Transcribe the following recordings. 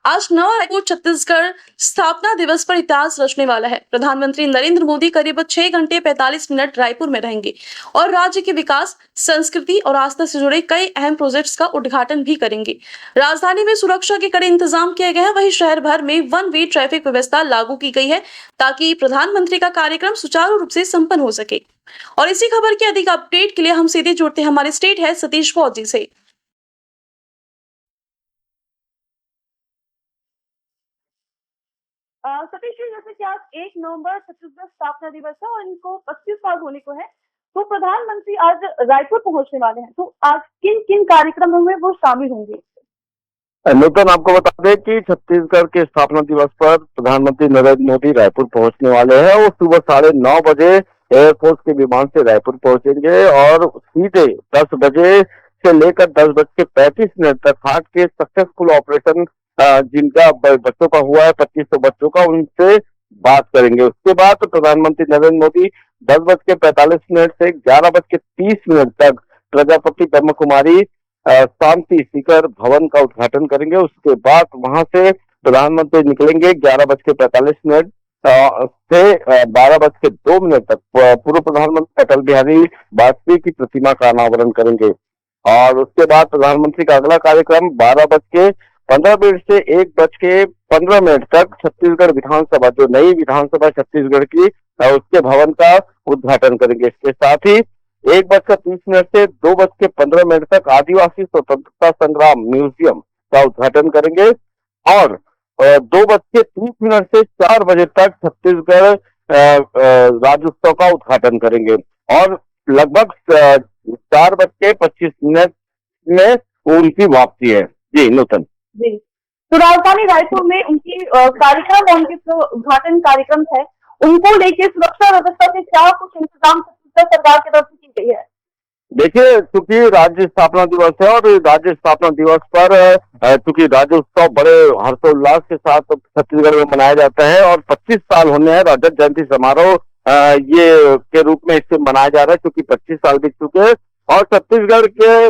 आज 9 अप्रैल को छत्तीसगढ़ स्थापना दिवस पर इतिहास रचने वाला है। प्रधानमंत्री नरेंद्र मोदी करीब 6 घंटे 45 मिनट रायपुर में रहेंगे और राज्य के विकास, संस्कृति और आस्था से जुड़े कई अहम प्रोजेक्ट्स का उद्घाटन भी करेंगे। राजधानी में सुरक्षा के कड़े इंतजाम किए गए हैं। वहीं शहर भर में वन वे ट्रैफिक व्यवस्था लागू की गई है ताकि प्रधानमंत्री का कार्यक्रम सुचारू रूप से संपन्न हो सके। और इसी खबर की अधिक अपडेट के लिए हम सीधे जुड़ते हैं हमारे स्टेट हेड सतीश फौजी से। सतीश जी, जैसे कि आज 1 नवंबर छत्तीसगढ़ स्थापना दिवस है और इनको 25 साल होने को है, तो प्रधानमंत्री आज रायपुर पहुंचने वाले हैं। तो आज किन किन कार्यक्रमों में वो शामिल होंगे? नूतन, आपको बता दें कि छत्तीसगढ़ के स्थापना दिवस पर प्रधानमंत्री नरेंद्र मोदी रायपुर पहुंचने वाले हैं। वो सुबह 9:30 बजे एयरफोर्स के विमान से रायपुर पहुंचेंगे और सीधे 10 बजे से लेकर 10:35 तक हार्ट के सक्सेसफुल ऑपरेशन जिनका बच्चों का हुआ है, 2500 बच्चों का, उनसे बात करेंगे। उसके बाद प्रधानमंत्री नरेंद्र मोदी 10:45 से 11:30 तक प्रजापति ब्रह्म कुमारी शांति शिखर भवन का उद्घाटन करेंगे। उसके बाद वहां से प्रधानमंत्री निकलेंगे 11:45 से 12:02 तक पूर्व प्रधानमंत्री अटल बिहारी वाजपेयी की प्रतिमा का अनावरण करेंगे। और उसके बाद प्रधानमंत्री का अगला कार्यक्रम 12:15 से 1:15 तक छत्तीसगढ़ विधानसभा, जो नई विधानसभा छत्तीसगढ़ की, उसके भवन का उद्घाटन करेंगे। इसके साथ ही 1:30 से 2:15 तक आदिवासी स्वतंत्रता संग्राम म्यूजियम का उद्घाटन करेंगे और 2:30 से 4 बजे तक छत्तीसगढ़ राज्योत्सव का उद्घाटन करेंगे और लगभग 4:25 में उनकी वापसी है। जी नूतन जी, तो राजधानी रायपुर में उनकी कार्यक्रम और उनके जो उद्घाटन कार्यक्रम है, उनको लेके सुरक्षा व्यवस्था के क्या कुछ इंतजाम छत्तीसगढ़ सरकार की तरफ से की गई है? देखिए, चूंकि राज्य स्थापना दिवस है और राज्य स्थापना दिवस पर चूंकि राज्योत्सव बड़े हर्षोल्लास के साथ छत्तीसगढ़ में मनाया जाता है और 25 साल होने हैं रजत जयंती समारोह ये के रूप में इससे मनाया जा रहा है, क्योंकि 25 साल बीत चुके हैं और छत्तीसगढ़ के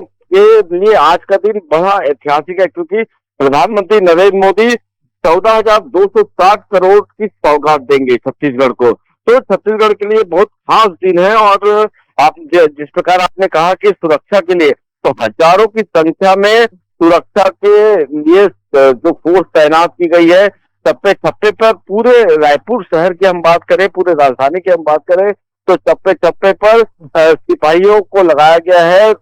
लिए आज का दिन बड़ा ऐतिहासिक है, क्योंकि प्रधानमंत्री नरेंद्र मोदी 14,260 करोड़ की सौगात देंगे छत्तीसगढ़ को। तो छत्तीसगढ़ के लिए बहुत खास दिन है और आप जिस प्रकार आपने कहा कि सुरक्षा के लिए, तो हजारों की संख्या में सुरक्षा के लिए जो फोर्स तैनात की गई है, चप्पे चप्पे पर, पूरे रायपुर शहर की हम बात करें, पूरे राजधानी की हम बात करें, तो चप्पे चप्पे पर सिपाहियों को लगाया गया है।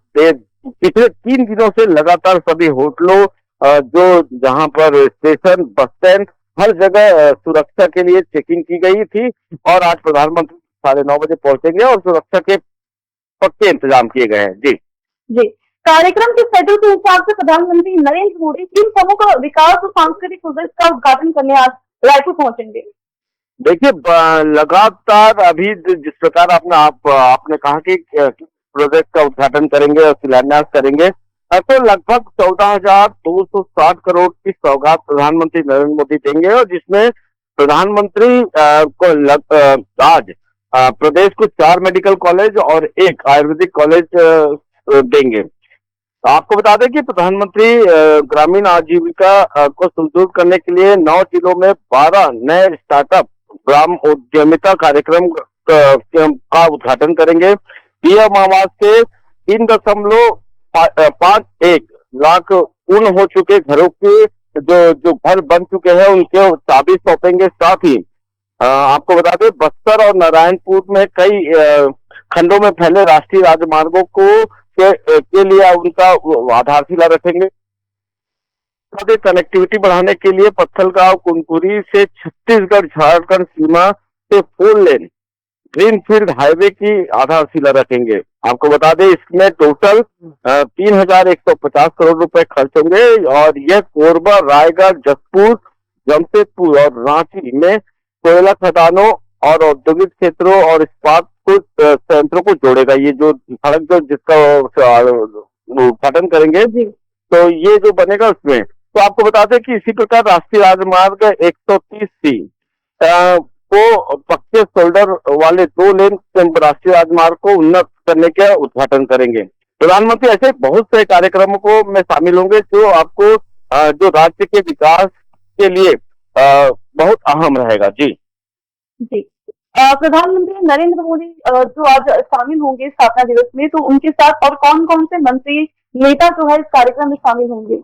पिछले 3 दिनों से लगातार सभी होटलों, जो जहां पर स्टेशन, बस स्टैंड, हर जगह सुरक्षा के लिए चेकिंग की गई थी और आज प्रधानमंत्री 9:30 बजे पहुंचेंगे और सुरक्षा के पक्के इंतजाम किए गए हैं। जी, कार्यक्रम के शेड्यूल के हिसाब से प्रधानमंत्री नरेंद्र मोदी 3 प्रमुख विकास और सांस्कृतिक प्रोजेक्ट का उद्घाटन करने आज रायपुर पहुंचेंगे। देखिए, लगातार अभी जिस प्रकार आपने कहा कि प्रोजेक्ट का उद्घाटन करेंगे और शिलान्यास करेंगे, तो लगभग 14,260 करोड़ की सौगात प्रधानमंत्री नरेंद्र मोदी देंगे और जिसमें प्रधानमंत्री को आज प्रदेश को 4 मेडिकल कॉलेज और 1 आयुर्वेदिक कॉलेज देंगे। आपको बता दें कि प्रधानमंत्री ग्रामीण आजीविका को सुदृढ़ करने के लिए 9 जिलों में 12 नए स्टार्टअप ग्राम उद्यमिता कार्यक्रम का उद्घाटन करेंगे। पीएम आवास के 3.51 लाख पूर्ण हो चुके घरों के जो घर बन चुके हैं उनके चाबी सौंपेंगे। साथ ही आपको बता दें, बस्तर और नारायणपुर में कई खंडों में फैले राष्ट्रीय राजमार्गों के लिए उनका आधारशिला रखेंगे। कनेक्टिविटी बढ़ाने के लिए पत्थलगांव कुनकुरी से छत्तीसगढ़ झारखंड सीमा से 4 लेन ग्रीनफील्ड हाईवे की आधारशिला रखेंगे। आपको बता दें, इसमें टोटल 3,150 करोड़ रुपए खर्च होंगे और यह कोरबा, रायगढ़, जसपुर, जमशेदपुर और रांची में कोयला खदानों और औद्योगिक क्षेत्रों और इस्पात संयंत्रों को जोड़ेगा। ये जो सड़क जिसका उद्घाटन करेंगे, तो ये जो बनेगा उसमें, तो आपको बता दें कि इसी प्रकार राष्ट्रीय राजमार्ग 130C को पक्के शोल्डर वाले 2 लेन राष्ट्रीय राजमार्ग को उन्नत करने का उद्घाटन करेंगे। प्रधानमंत्री ऐसे बहुत से कार्यक्रमों को में शामिल होंगे जो आपको जो राज्य के विकास के लिए बहुत अहम रहेगा। जी। जी। प्रधानमंत्री नरेंद्र मोदी जो आज शामिल होंगे स्थापना दिवस में, तो उनके साथ और कौन-कौन से मंत्री, नेता जो है इस कार्यक्रम में शामिल होंगे?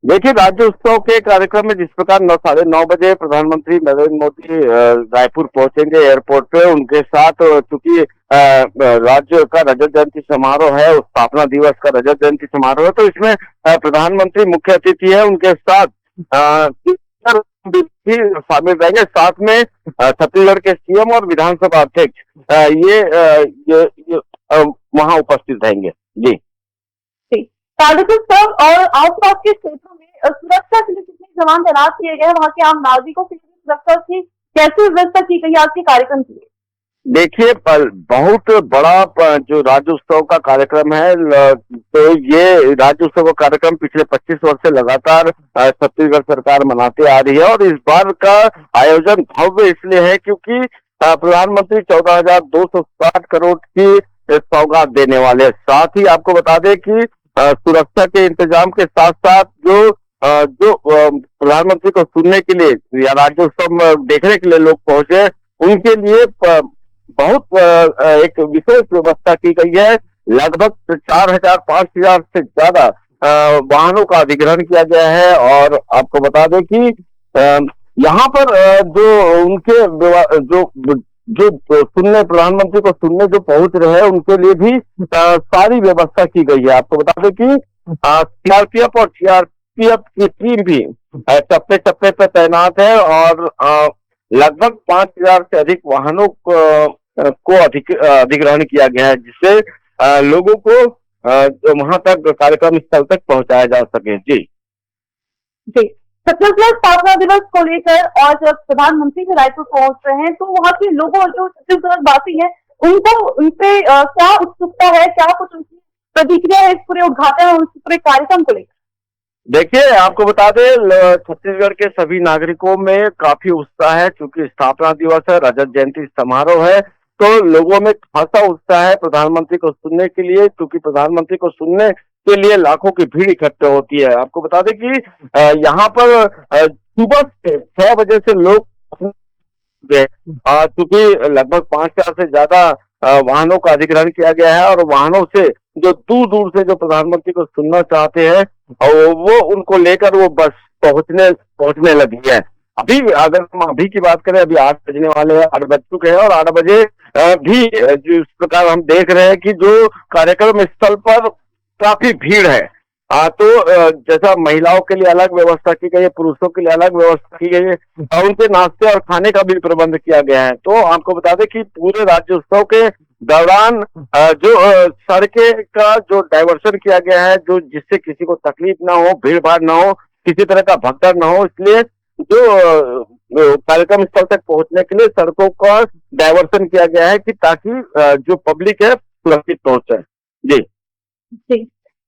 देखिए, राज्य उत्सव के कार्यक्रम में जिस प्रकार 9 बजे प्रधानमंत्री नरेंद्र मोदी रायपुर पहुंचेंगे एयरपोर्ट पे, उनके साथ चूंकि राज्य का रजत जयंती समारोह है, स्थापना दिवस का रजत जयंती समारोह है, तो इसमें प्रधानमंत्री मुख्य अतिथि है, उनके साथ भी शामिल रहेंगे। साथ में छत्तीसगढ़ के सीएम और विधानसभा अध्यक्ष ये वहां उपस्थित रहेंगे। जी। कार्यक्रम स्थल और आसपास के क्षेत्रों में सुरक्षा के लिए कितने जवान तैनात किए गए हैं? वहां के आम नागरिकों के लिए सुरक्षा की कैसे व्यवस्था की गई आज के कार्यक्रम के लिए? देखिए, बहुत बड़ा जो राज्योत्सव का कार्यक्रम है, तो ये राज्योत्सव का कार्यक्रम पिछले 25 वर्ष से लगातार छत्तीसगढ़ सरकार मनाती आ रही है, और इस बार का आयोजन भव्य इसलिए है क्योंकि प्रधानमंत्री 14,260 करोड़ की सौगात देने वाले हैं। साथ ही आपको बता दें कि सुरक्षा के इंतजाम के साथ साथ जो प्रधानमंत्री को सुनने के लिए या राज्योत्सव देखने के लिए लोग पहुंचे, उनके लिए बहुत एक विशेष व्यवस्था की गई है। लगभग 4,000-5,000 से ज्यादा वाहनों का अधिग्रहण किया गया है, और आपको बता दें कि यहाँ पर जो उनके जो सुनने प्रधानमंत्री को सुनने जो पहुंच रहे हैं, उनके लिए भी सारी व्यवस्था की गई है। आपको बता दें कि सीआरपीएफ और सीआरपीएफ की टीम भी चप्पे चप्पे पे तैनात है, और लगभग 5,000 से अधिक वाहनों को अधिग्रहण किया गया है, जिससे लोगों को वहां तक कार्यक्रम स्थल तक पहुंचाया जा सके। जी। जी। छत्तीसगढ़ स्थापना दिवस को लेकर और जब प्रधानमंत्री भी रायपुर पहुंच रहे हैं, तो वहां के लोगों, जो छत्तीसगढ़ वासी हैं, उनपे क्या उत्सुकता है, क्या कुछ उनकी प्रतिक्रिया है इस पूरे उद्घाटन और इस पूरे कार्यक्रम को लेकर? देखिए, आपको बता दें, छत्तीसगढ़ के सभी नागरिकों में काफी उत्साह है, क्योंकि स्थापना दिवस है, रजत जयंती समारोह है, तो लोगों में खासा उत्साह है प्रधानमंत्री को सुनने के लिए, क्योंकि प्रधानमंत्री को सुनने के लिए लाखों की भीड़ इकट्ठे होती है। आपको बता दें कि यहाँ पर सुबह से 6 बजे से लोग, क्योंकि लगभग 5,000 से ज्यादा वाहनों का अधिग्रहण किया गया है, और वाहनों से जो दूर दूर से जो प्रधानमंत्री को सुनना चाहते हैं, और वो उनको लेकर वो बस पहुंचने लगी है। अगर हम अभी की बात करें, अभी 8 बजने वाले हैं, 8 बज चुके हैं, और 8 बजे भी जिस प्रकार हम देख रहे हैं कि जो कार्यक्रम स्थल पर काफी भीड़ है, तो जैसा महिलाओं के लिए अलग व्यवस्था की गई है, पुरुषों के लिए अलग व्यवस्था की गई है, और उनके नाश्ते और खाने का भी प्रबंध किया गया है। तो आपको बता दें कि पूरे राज्योत्सव के दौरान जो सड़कें का जो डायवर्सन किया गया है, जो जिससे किसी को तकलीफ ना हो, भीड़ भाड़ ना हो, किसी तरह का भगदड़ ना हो, इसलिए जो कार्यक्रम स्थल तक पहुंचने के लिए सड़कों का डायवर्सन किया गया है, कि ताकि जो पब्लिक है सुरक्षित पहुंचे। जी। जी।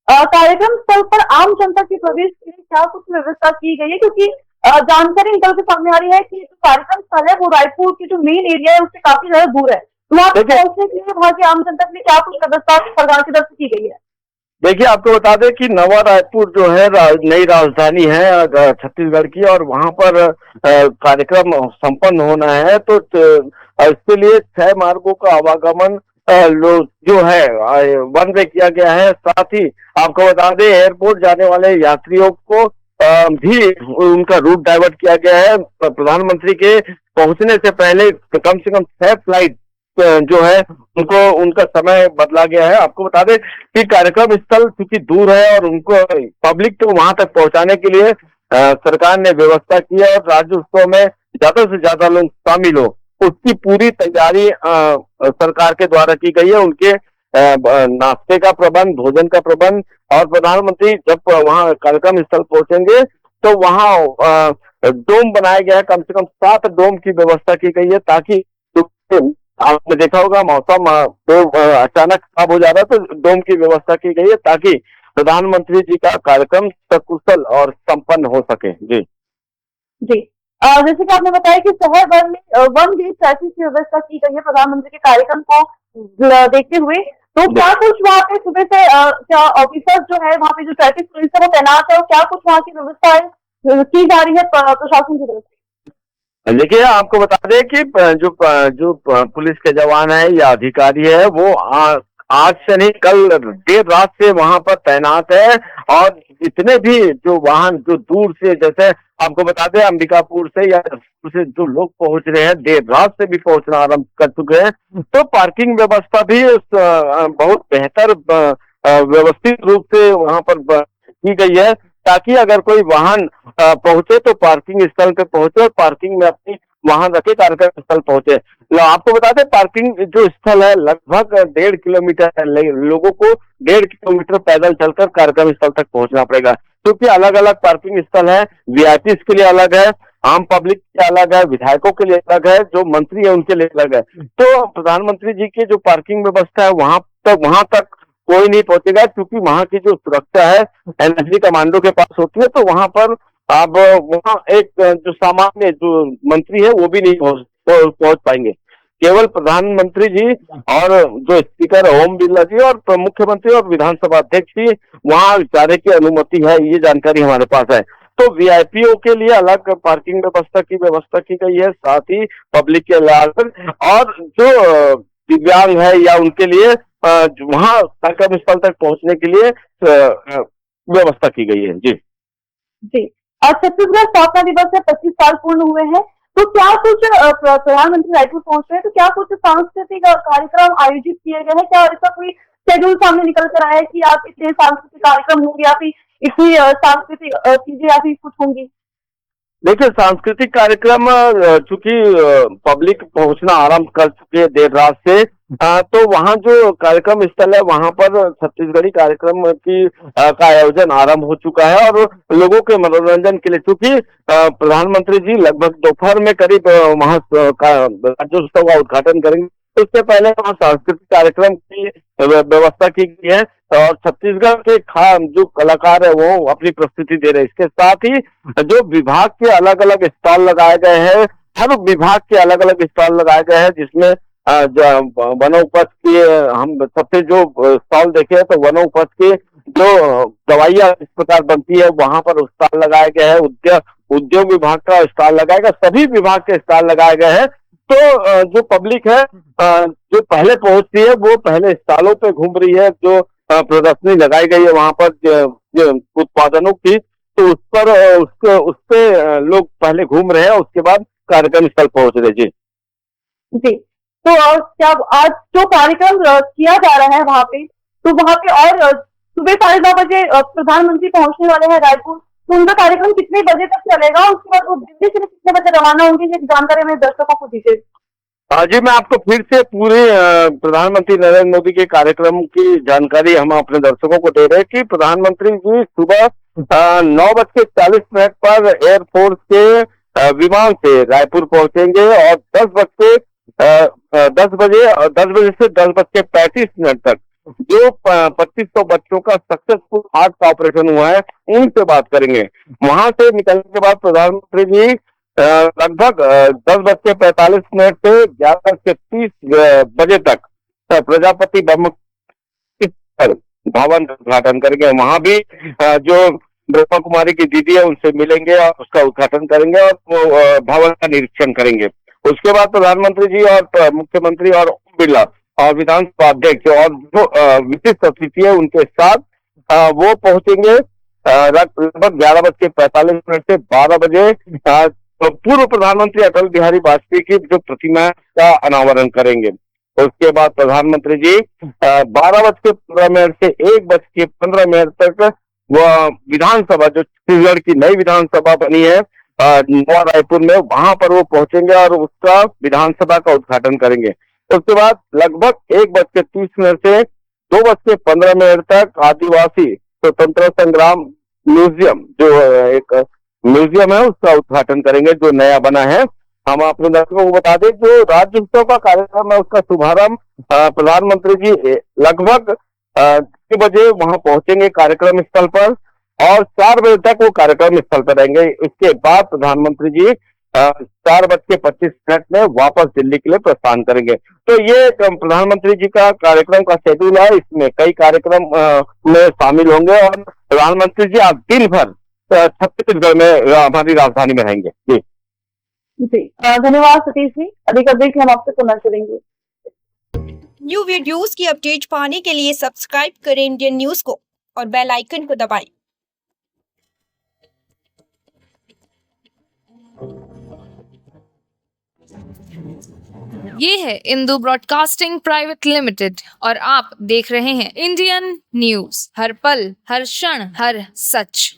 कार्यक्रम स्थल पर आम जनता के प्रवेश के लिए क्या कुछ व्यवस्था की गई है? क्योंकि जानकारी निकल के सामने आ रही है कि जो कार्यक्रम स्थल है वो रायपुर की जो मेन एरिया है उससे काफी ज्यादा दूर है। वहाँ तक पहुंचने के लिए वहाँ के आम जनता के लिए क्या कुछ व्यवस्था सरकार की तरफ से की गई है? देखिए, आपको बता दें कि नवा रायपुर जो है नई राजधानी है छत्तीसगढ़ की, और वहां पर कार्यक्रम संपन्न होना है, तो इसके लिए 6 मार्गों का आवागमन जो है वन वे किया गया है। साथ ही आपको बता दें, एयरपोर्ट जाने वाले यात्रियों को भी उनका रूट डाइवर्ट किया गया है। प्रधानमंत्री के पहुंचने से पहले कम से कम 6 फ्लाइट जो है उनका समय बदला गया है। आपको बता दें कि कार्यक्रम स्थल चूंकि दूर है, और उनको पब्लिक को वहां तक पहुंचाने के लिए सरकार ने व्यवस्था की है, और राज्योत्सव में ज्यादा से ज्यादा लोग शामिल हो, उसकी पूरी तैयारी सरकार के द्वारा की गई है। उनके नाश्ते का प्रबंध, भोजन का प्रबंध, और प्रधानमंत्री जब वहां कार्यक्रम स्थल पहुंचेंगे तो वहां डोम बनाया गया है, कम से कम 7 डोम की व्यवस्था की गई है, ताकि आपने देखा होगा मौसम तो अचानक खराब हो जा रहा है, तो डोम की व्यवस्था की गई है, ताकि प्रधानमंत्री जी का कार्यक्रम सकुशल और संपन्न हो सके। जी। जी। जैसे कि आपने बताया कि शहर भर में 1 वे ट्रैफिक की व्यवस्था की गई है प्रधानमंत्री के कार्यक्रम को देखते हुए, तो क्या कुछ वहाँ पे सुबह से क्या ऑफिसर्स जो है वहाँ पे जो ट्रैफिक पुलिस है वो तैनात है, और क्या कुछ वहाँ की व्यवस्था है की जा रही है प्रशासन की तरफ से? देखिए, आपको बता दें कि जो पुलिस के जवान है या अधिकारी है वो आज से नहीं, कल देर रात से वहां पर तैनात है। और जितने भी जो वाहन जो दूर से, जैसे आपको बता दें अंबिकापुर से या जशपुर से जो लोग पहुंच रहे हैं, देर रात से भी पहुंचना आरंभ कर चुके हैं, तो पार्किंग व्यवस्था भी बहुत बेहतर व्यवस्थित रूप से वहां पर की गई है, ताकि अगर कोई वाहन पहुंचे तो पार्किंग स्थल पे पहुंचे और पार्किंग में अपनी वाहन रखे कार्यक्रम स्थल पहुंचे। आपको बता दें पार्किंग जो स्थल है लगभग 1.5 किलोमीटर है, लोगों को 1.5 किलोमीटर पैदल चलकर कार्यक्रम स्थल तक पहुंचना पड़ेगा, क्योंकि अलग अलग पार्किंग स्थल है। वीआईपी के लिए अलग है, आम पब्लिक के अलग है, विधायकों के लिए अलग है, जो मंत्री है उनके लिए अलग है। तो प्रधानमंत्री जी की जो पार्किंग व्यवस्था है वहां तक कोई नहीं पहुंचेगा, क्योंकि वहां की जो सुरक्षा है एनएसजी कमांडो के पास होती है। तो वहां पर अब वहां एक जो सामान्य जो मंत्री है वो भी नहीं पहुंच पाएंगे। केवल प्रधानमंत्री जी और जो स्पीकर ओम बिरला जी और मुख्यमंत्री और विधानसभा अध्यक्ष ही वहां जाने की अनुमति है, ये जानकारी हमारे पास है। तो वीआईपीओ के लिए अलग पार्किंग व्यवस्था की गई है, साथ ही पब्लिक के अलग, और जो दिव्यांग है या उनके लिए वहां कार्यक्रम स्थल तक पहुंचने के लिए व्यवस्था की गई है। जी जी। आज छत्तीसगढ़ स्थापना दिवस से 25 साल पूर्ण हुए हैं, तो क्या कुछ प्रधानमंत्री रायपुर पहुंच रहे हैं, तो क्या कुछ सांस्कृतिक कार्यक्रम आयोजित किए गए हैं? क्या इसका कोई शेड्यूल सामने निकल कर आया है कि आप इतने सांस्कृतिक कार्यक्रम होंगे या फिर इतनी सांस्कृतिक चीजें या फिर कुछ होंगी? देखिए, सांस्कृतिक कार्यक्रम चूंकि पब्लिक पहुंचना आरंभ कर चुकी है देर रात से, तो वहां जो कार्यक्रम स्थल है वहां पर छत्तीसगढ़ी कार्यक्रम का आयोजन आरंभ हो चुका है। और लोगों के मनोरंजन के लिए, चूंकि प्रधानमंत्री जी लगभग दोपहर में करीब वहां राज्योत्सव का उद्घाटन करेंगे, तो उससे पहले वहां सांस्कृतिक कार्यक्रम की व्यवस्था की गई है और छत्तीसगढ़ के जो कलाकार है वो अपनी प्रस्तुति दे रहे हैं। इसके साथ ही जो विभाग के अलग अलग स्टॉल लगाए गए हैं, हर विभाग के अलग अलग स्टॉल लगाए गए हैं, जिसमें वनोपज की हम सबसे जो स्टॉल देखे हैं, तो वनोपज की जो दवाइयां इस प्रकार बनती है वहां पर स्टॉल लगाए गए हैं। उद्योग विभाग का स्टॉल लगाया गया, सभी विभाग के स्टॉल लगाए गए हैं। तो जो पब्लिक है जो पहले पहुंचती है वो पहले स्टॉलों पे घूम रही है। जो प्रदर्शनी लगाई गई है वहां पर जो उत्पादनों की, तो उस पे लोग पहले घूम रहे हैं, उसके बाद कार्यक्रम स्थल पहुंच रहे। जी जी। तो क्या आज जो कार्यक्रम किया जा रहा है वहाँ पे, तो वहाँ पे और सुबह 9:30 बजे प्रधानमंत्री पहुंचने वाले हैं रायपुर, तो उनका कार्यक्रम कितने बजे तक चलेगा? उसके बाद वो दिल्ली से कितने बजे रवाना होंगे, ये जानकारी मेरे दर्शकों को दीजिए। जी, मैं आपको फिर से पूरे प्रधानमंत्री नरेंद्र मोदी के कार्यक्रम की जानकारी हम अपने दर्शकों को दे रहे हैं कि प्रधानमंत्री जी सुबह 9:40 पर एयरफोर्स के विमान से रायपुर पहुंचेंगे और 10 बजे से 10:35 तक जो 2500 बच्चों का सक्सेसफुल हार्ट का ऑपरेशन हुआ है उनसे बात करेंगे। वहां से निकलने के बाद प्रधानमंत्री जी लगभग 10:45 से 11:30 बजे तक प्रजापति भवन का उद्घाटन करेंगे। वहां भी जो ब्रह्मा कुमारी की दीदी है उनसे मिलेंगे और उसका उद्घाटन करेंगे और वो भवन का निरीक्षण करेंगे। उसके बाद प्रधानमंत्री जी और मुख्यमंत्री और ओम बिरला और विधानसभा अध्यक्ष और जो विशिष्ट अतिथि है उनके साथ वो पहुंचेंगे लगभग 11:45 से 12 बजे पूर्व प्रधानमंत्री अटल बिहारी वाजपेयी की जो प्रतिमा का अनावरण करेंगे। उसके बाद प्रधानमंत्री जी 12:15 से 1:15 तक वह विधानसभा जो छत्तीसगढ़ की नई विधानसभा बनी है नवा रायपुर में, वहां पर वो पहुंचेंगे और उसका विधानसभा का उद्घाटन करेंगे। उसके बाद लगभग 1:30 से 2:15 तक आदिवासी स्वतंत्रता संग्राम म्यूजियम जो एक म्यूजियम है उसका उद्घाटन करेंगे जो नया बना है। हम अपने दर्शकों को बता दें जो राज्योत्सव का कार्यक्रम है उसका शुभारंभ प्रधानमंत्री जी लगभग 6 बजे वहां पहुंचेंगे कार्यक्रम स्थल पर और 4 बजे तक वो कार्यक्रम स्थल पर रहेंगे। इसके बाद प्रधानमंत्री जी 4:25 में वापस दिल्ली के लिए प्रस्थान करेंगे। तो ये प्रधानमंत्री जी का कार्यक्रम का शेड्यूल है, इसमें कई कार्यक्रम में शामिल होंगे और प्रधानमंत्री जी आज दिन भर छत्तीसगढ़ में हमारी राजधानी में रहेंगे। जी जी धन्यवाद सतीश जी, अधिक अपडेट हम आपसे पुनः करेंगे। न्यू वीडियोस की अपडेट पाने के लिए सब्सक्राइब करें इंडियन न्यूज को और बेल आइकन को दबाएं। ये है इंदू ब्रॉडकास्टिंग प्राइवेट लिमिटेड और आप देख रहे हैं इंडियन न्यूज, हर पल हर क्षण हर सच।